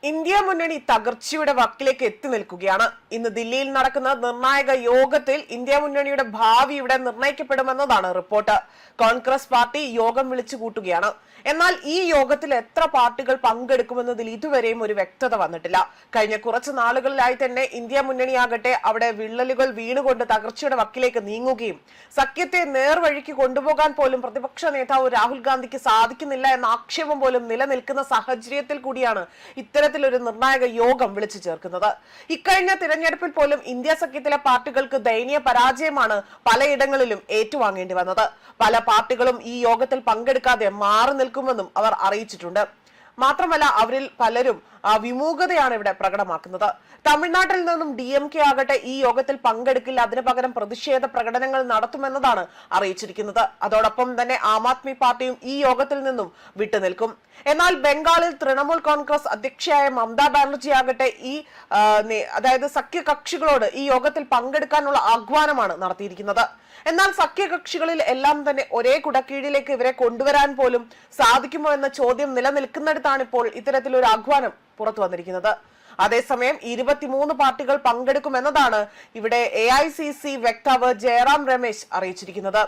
India മുന്നണി തകർച്ചയുടെ വക്കിലേക്ക് എത്തി നിൽക്കുകയാണ്. ഇന്ന് ദില്ലിയിൽ നടക്കുന്ന നിർണായക യോഗത്തിൽ ഇന്ത്യ മുന്നണിയുടെ ഭാവി ഇവിടെ നിർണയിക്കപ്പെടുമെന്നതാണ് റിപ്പോർട്ട്. കോൺഗ്രസ് പാർട്ടി യോഗം വിളിച്ചു കൂട്ടുകയാണ്. എന്നാൽ ഈ യോഗത്തിൽ എത്ര പാർട്ടികൾ പങ്കെടുക്കുമെന്നതിൽ ഇതുവരെയും ഒരു വ്യക്തത വന്നിട്ടില്ല. കഴിഞ്ഞ കുറച്ചു നാളുകളിലായി തന്നെ ഇന്ത്യ മുന്നണിയാകട്ടെ അവിടെ വിള്ളലുകൾ വീണുകൊണ്ട് തകർച്ചയുടെ വക്കിലേക്ക് നീങ്ങുകയും സഖ്യത്തെ നേർവഴിക്ക് കൊണ്ടുപോകാൻ പോലും പ്രതിപക്ഷ നേതാവ് രാഹുൽ ഗാന്ധിക്ക് സാധിക്കുന്നില്ല എന്ന ആക്ഷേപം പോലും നിലനിൽക്കുന്ന സാഹചര്യത്തിൽ കൂടിയാണ് ഇത്തരത്തിലൊരു നിർണായക യോഗം വിളിച്ചു ചേർക്കുന്നത്. ഇക്കഴിഞ്ഞ തിരഞ്ഞെടുപ്പിൽ പോലും ഇന്ത്യ സഖ്യത്തിലെ പാർട്ടികൾക്ക് ദയനീയ പരാജയമാണ് പലയിടങ്ങളിലും ഏറ്റുവാങ്ങേണ്ടി വന്നത്. പല പാർട്ടികളും ഈ യോഗത്തിൽ പങ്കെടുക്കാതെ മാറി നിൽക്കുമെന്നും അവർ അറിയിച്ചിട്ടുണ്ട്. മാത്രമല്ല അവരിൽ പലരും വിമുഖതയാണ് ഇവിടെ പ്രകടമാക്കുന്നത്. തമിഴ്നാട്ടിൽ നിന്നും DMK ആകട്ടെ ഈ യോഗത്തിൽ പങ്കെടുക്കില്ല, അതിനു പകരം പ്രതിഷേധ പ്രകടനങ്ങൾ നടത്തുമെന്നതാണ് അറിയിച്ചിരിക്കുന്നത്. അതോടൊപ്പം തന്നെ ആം ആദ്മി പാർട്ടിയും ഈ യോഗത്തിൽ നിന്നും വിട്ടുനിൽക്കും. എന്നാൽ ബംഗാളിൽ തൃണമൂൽ കോൺഗ്രസ് അധ്യക്ഷയായ മമതാ ബാനർജി ആകട്ടെ അതായത് സഖ്യകക്ഷികളോട് ഈ യോഗത്തിൽ പങ്കെടുക്കാനുള്ള ആഹ്വാനമാണ് നടത്തിയിരിക്കുന്നത്. എന്നാൽ സഖ്യകക്ഷികളിൽ എല്ലാം തന്നെ ഒരേ കുടക്കീഴിലേക്ക് ഇവരെ കൊണ്ടുവരാൻ പോലും സാധിക്കുമോ എന്ന ചോദ്യം നിലനിൽക്കുന്നിടത്താണ് ഇപ്പോൾ ഇത്തരത്തിലൊരു ആഹ്വാനം പുറത്തു വന്നിരിക്കുന്നത്. അതേസമയം 23 പാർട്ടികൾ പങ്കെടുക്കുമെന്നതാണ് ഇവിടെ AICC വക്താവ് ജയറാം രമേശ് അറിയിച്ചിരിക്കുന്നത്.